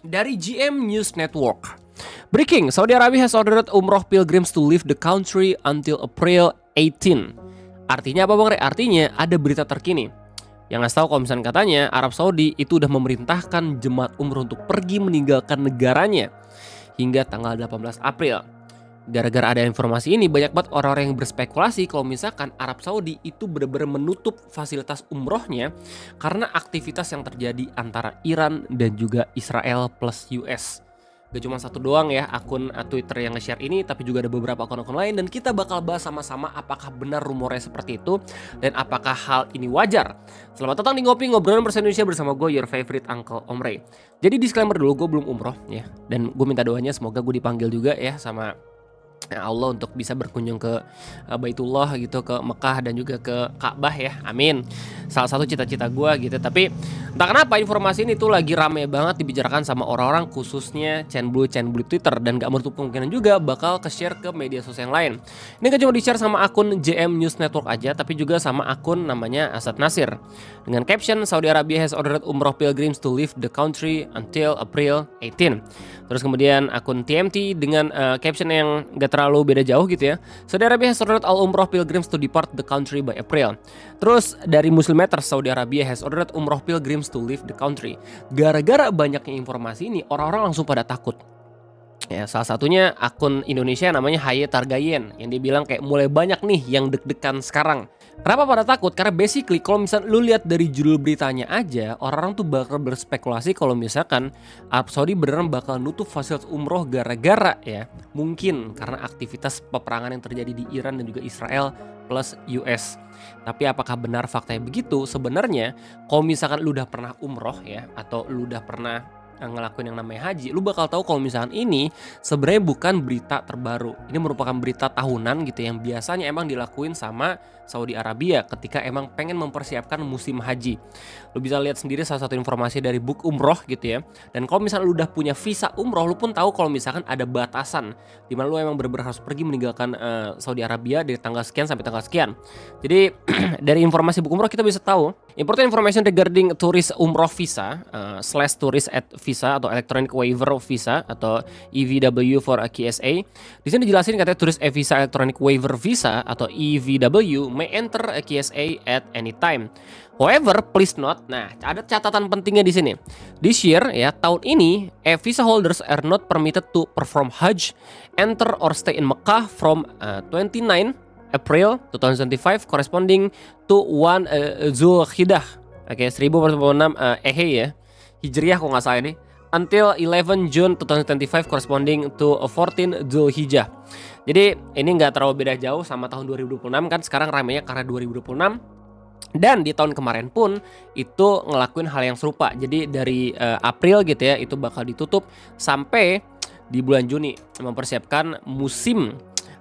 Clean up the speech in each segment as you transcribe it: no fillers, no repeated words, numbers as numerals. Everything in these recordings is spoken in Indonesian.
Dari GM News Network. Breaking, Saudi Arabia has ordered Umroh pilgrims to leave the country until April 18. Artinya apa Bang Re? Artinya ada berita terkini yang ngasih tahu kalau misalnya katanya Arab Saudi itu udah memerintahkan jemaat umroh untuk pergi meninggalkan negaranya hingga tanggal 18 April. Gara-gara ada informasi ini, banyak banget orang-orang yang berspekulasi kalau misalkan Arab Saudi itu benar-benar menutup fasilitas umrohnya karena aktivitas yang terjadi antara Iran dan juga Israel plus US. Gak cuma satu doang ya akun Twitter yang nge-share ini, tapi juga ada beberapa akun-akun lain, dan kita bakal bahas sama-sama apakah benar rumornya seperti itu dan apakah hal ini wajar. Selamat datang di Ngopi Ngobrolan Bahasa Indonesia bersama gue, your favorite Uncle Om Ray. Jadi disclaimer dulu, gue belum umroh ya, dan gue minta doanya semoga gue dipanggil juga ya sama Allah untuk bisa berkunjung ke Baitullah gitu, ke Mekah dan juga ke Ka'bah ya, amin. Salah satu cita-cita gue gitu. Tapi entah kenapa informasi ini tuh lagi rame banget dibicarakan sama orang-orang, khususnya channel Twitter, dan gak menutup kemungkinan juga bakal ke-share ke media sosial yang lain. Ini gak cuma di-share sama akun JM News Network aja, tapi juga sama akun namanya Asad Nasir dengan caption Saudi Arabia has ordered umroh pilgrims to leave the country until April 18. Terus kemudian akun TMT dengan caption yang gak terlalu beda jauh gitu ya. Saudi Arabia has ordered all umroh pilgrims to depart the country by April. Terus dari Muslimeter, Saudi Arabia has ordered umroh pilgrims to leave the country. Gara-gara banyaknya informasi ini, orang-orang langsung pada takut. Ya, salah satunya akun Indonesia namanya Haye Targayen yang dia bilang kayak mulai banyak nih yang deg-degan sekarang. Kenapa pada takut? Karena basically kalau misalnya lu lihat dari judul beritanya aja, orang-orang tuh bakal berspekulasi kalau misalkan Arab Saudi beneran bakal nutup fasilitas umroh gara-gara ya mungkin karena aktivitas peperangan yang terjadi di Iran dan juga Israel plus US. Tapi apakah benar faktanya begitu? Sebenarnya kalau misalkan lu udah pernah umroh ya, atau lu udah pernah ngelakuin yang namanya haji, lu bakal tahu kalau misalkan ini sebenarnya bukan berita terbaru. Ini merupakan berita tahunan gitu yang biasanya emang dilakuin sama Saudi Arabia ketika emang pengen mempersiapkan musim haji. Lu bisa lihat sendiri salah satu informasi dari Book Umroh gitu ya. Dan kalau misalnya lu udah punya visa umroh, lu pun tahu kalau misalkan ada batasan di mana lu emang benar-benar harus pergi meninggalkan Saudi Arabia dari tanggal sekian sampai tanggal sekian. Jadi dari informasi Book Umroh kita bisa tahu important information regarding tourist umroh visa /tourist at visa atau electronic waiver of visa atau EVW for a KSA. Di sini dijelasin katanya tourist visa electronic waiver visa atau EVW may enter a KSA at any time. However, please note, nah ada catatan pentingnya di sini. This year ya, tahun ini, visa holders are not permitted to perform Hajj, enter or stay in Mecca from 29 April 2025 corresponding to 1 Zulhidah. Oke, 1446 ya. Hijriah kok nggak salah ini, until 11 June 2025 corresponding to 14 Zulhijjah. Jadi ini nggak terlalu beda jauh sama tahun 2026 kan, sekarang ramainya karena 2026. Dan di tahun kemarin pun itu ngelakuin hal yang serupa. Jadi dari April gitu ya, itu bakal ditutup sampai di bulan Juni mempersiapkan musim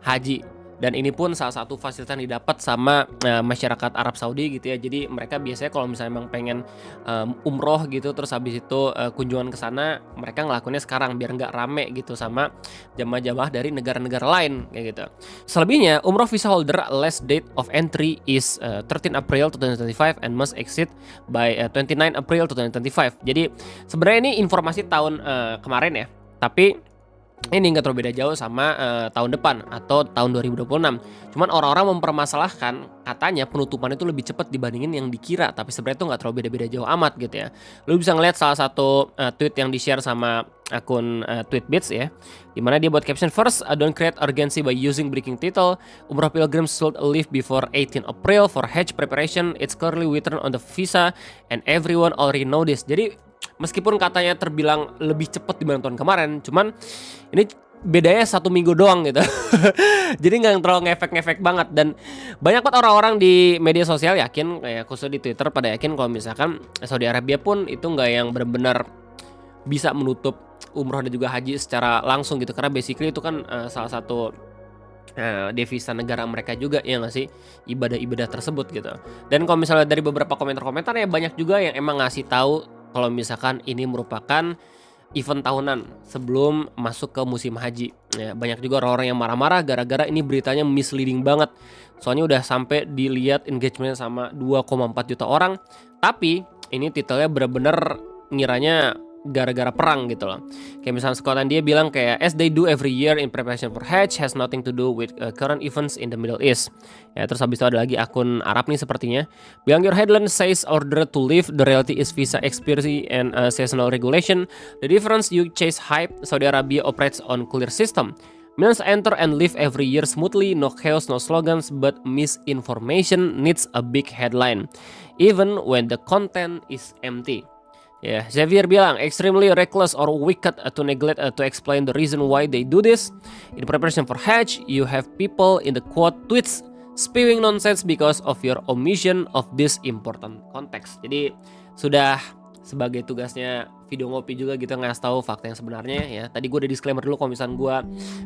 haji. Dan ini pun salah satu fasilitas yang didapat sama masyarakat Arab Saudi gitu ya. Jadi mereka biasanya kalau misalnya emang pengen umroh gitu, terus habis itu kunjungan ke sana, mereka ngelakuinnya sekarang biar nggak rame gitu sama jamaah-jamaah dari negara-negara lain kayak gitu. Selebihnya, umroh visa holder last date of entry is 13 April 2025 and must exit by 29 April 2025. Jadi sebenarnya ini informasi tahun kemarin ya, tapi ini nggak terlalu beda jauh sama tahun depan atau tahun 2026. Cuman orang-orang mempermasalahkan katanya penutupan itu lebih cepat dibandingin yang dikira, tapi sebenarnya itu nggak terlalu beda-beda jauh amat gitu ya. Lu bisa ngeliat salah satu tweet yang di-share sama akun Tweetbits ya, dimana dia buat caption first, don't create urgency by using breaking title. Umrah pilgrims should leave before 18 April for Hajj preparation. It's clearly written on the visa and everyone already know this. Jadi meskipun katanya terbilang lebih cepat dibanding tahun kemarin, cuman ini bedanya 1 minggu doang gitu. Jadi nggak terlalu ngefek-ngefek banget. Dan banyak banget orang-orang di media sosial yakin, kayak khusus di Twitter pada yakin kalau misalkan Saudi Arabia pun itu nggak yang benar-benar bisa menutup umroh dan juga haji secara langsung gitu. Karena basically itu kan salah satu devisa negara mereka juga ya nggak sih, ibadah-ibadah tersebut gitu. Dan kalau misalnya dari beberapa komentar-komentar ya banyak juga yang emang ngasih tahu kalau misalkan ini merupakan event tahunan sebelum masuk ke musim haji. Ya, banyak juga orang-orang yang marah-marah gara-gara ini beritanya misleading banget. Soalnya udah sampai dilihat engagement sama 2,4 juta orang. Tapi ini titelnya bener-bener ngiranya gara-gara perang gitu loh. Kayak misalnya Skotlandia bilang kayak as they do every year in preparation for Hajj has nothing to do with current events in the Middle East. Ya, terus habis itu ada lagi akun Arab nih sepertinya. Bilang your headline says order to leave, the reality is visa expiry and seasonal regulation. The difference you chase hype, Saudi Arabia operates on clear system. Millions enter and leave every year smoothly, no chaos, no slogans, but misinformation needs a big headline, even when the content is empty. Ya, Xavier bilang extremely reckless or wicked to neglect to explain the reason why they do this. In preparation for Hajj, you have people in the quote tweets spewing nonsense because of your omission of this important context. Jadi sudah sebagai tugasnya video ngopi juga gitu ngasih tahu fakta yang sebenarnya ya. Tadi gue udah disclaimer dulu kalau misalnya gue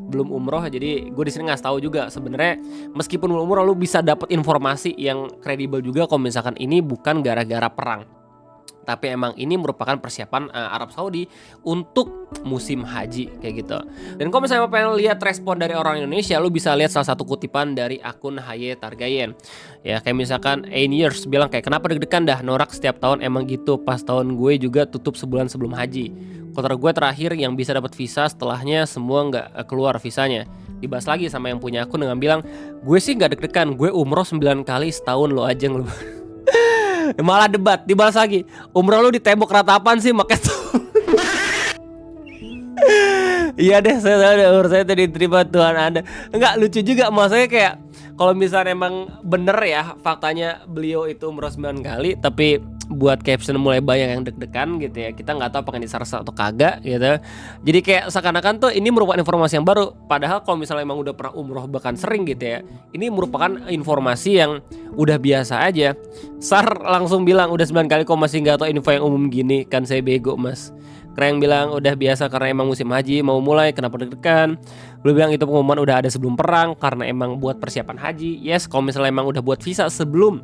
belum umroh, jadi gue di sini ngasih tahu juga sebenarnya meskipun belum umroh lu bisa dapat informasi yang kredibel juga kalau misalkan ini bukan gara-gara perang. Tapi emang ini merupakan persiapan Arab Saudi untuk musim haji kayak gitu. Dan kalau misalnya pengen lihat respon dari orang Indonesia, lu bisa lihat salah satu kutipan dari akun Haye Targayen. Ya kayak misalkan Years bilang kayak kenapa deg-degan dah norak setiap tahun emang gitu, pas tahun gue juga tutup sebulan sebelum haji. Kotor gue terakhir yang bisa dapat visa, setelahnya semua nggak keluar visanya. Dibahas lagi sama yang punya akun dengan bilang gue sih nggak deg-degan, gue umroh 9 kali setahun lo aja ngeluh. Malah debat, dibalas lagi. Umroh lu di tembok ratapan sih makanya tuh. Iya deh, saya tahu deh umur saya tadi diterima Tuhan Anda. Enggak lucu juga, maksudnya kayak kalau misalnya emang bener ya faktanya beliau itu umroh 9 kali, tapi buat caption mulai banyak yang deg-degan gitu ya. Kita nggak tahu apakah ini sarsa atau kagak gitu. Jadi kayak seakan-akan tuh ini merupakan informasi yang baru. Padahal kalau misalnya emang udah pernah umroh bahkan sering gitu ya, ini merupakan informasi yang udah biasa aja. Sar langsung bilang udah 9 kali kok masih nggak tahu info yang umum gini, kan saya bego mas. Kreng bilang udah biasa karena emang musim haji mau mulai, kenapa deg-degan. Lu bilang itu pengumuman udah ada sebelum perang karena emang buat persiapan haji. Yes, kalau misalnya emang udah buat visa sebelum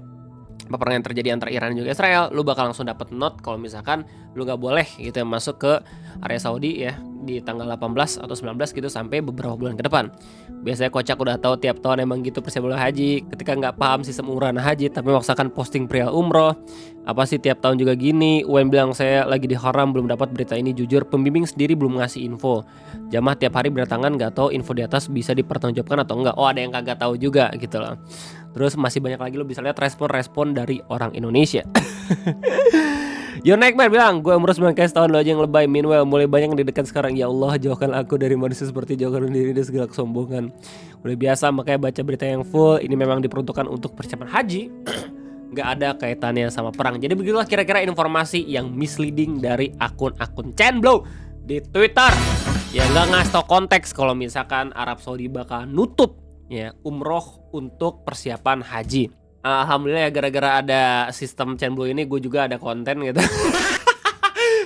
peperangan yang terjadi antara Iran dan juga Israel, lu bakal langsung dapat note kalau misalkan lu nggak boleh gitu ya masuk ke area Saudi ya di tanggal 18 atau 19 gitu sampai beberapa bulan ke depan. Biasanya kocak udah tahu tiap tahun emang gitu persiapan haji. Ketika nggak paham sistem umrah haji tapi memaksakan posting perihal umroh. Apa sih tiap tahun juga gini? Wen bilang saya lagi di haram belum dapat berita ini, jujur pembimbing sendiri belum ngasih info. Jamaah tiap hari berdatangan nggak tahu info di atas bisa dipertanggungjawabkan atau enggak. Oh ada yang kagak tahu juga gitu loh. Terus masih banyak lagi lo bisa lihat respon-respon dari orang Indonesia. Your Nightmare bilang gue umur 9 kali setahun lo aja yang lebay. Meanwhile mulai banyak yang didekat sekarang. Ya Allah jauhkan aku dari manusia seperti jauhkan diri dari segala kesombongan. Udah biasa makanya baca berita yang full. Ini memang diperuntukkan untuk persiapan haji. Gak ada kaitannya sama perang. Jadi begitulah kira-kira informasi yang misleading dari akun-akun Chenblow di Twitter. Ya gak ngasih tau konteks kalau misalkan Arab Saudi bakal nutup ya umroh untuk persiapan haji. Alhamdulillah ya gara-gara ada sistem Chenblow ini gue juga ada konten gitu.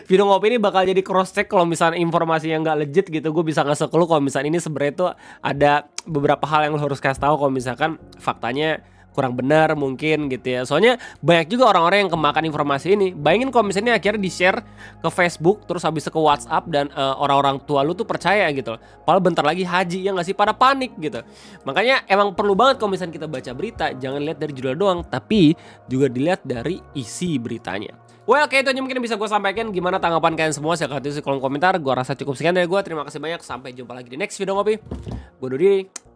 Video ngopi ini bakal jadi cross check kalau misalnya informasi yang nggak legit gitu, gue bisa ngasih ke lu kalau misalnya ini sebenarnya tuh ada beberapa hal yang lo harus kasih tahu kalau misalkan faktanya kurang benar mungkin gitu ya. Soalnya banyak juga orang-orang yang kemakan informasi ini. Bayangin kalau misalnya akhirnya di-share ke Facebook terus habis itu ke WhatsApp dan orang-orang tua lu tuh percaya gitu. Padahal bentar lagi haji ya nggak sih, pada panik gitu. Makanya emang perlu banget kalau misalnya kita baca berita jangan lihat dari judul doang, tapi juga dilihat dari isi beritanya. Well, kayak itu aja mungkin bisa gue sampaikan. Gimana tanggapan kalian semua? Silahkan tulis di kolom komentar. Gue rasa cukup sekian dari gue. Terima kasih banyak. Sampai jumpa lagi di next video ngopi. Gue undur diri.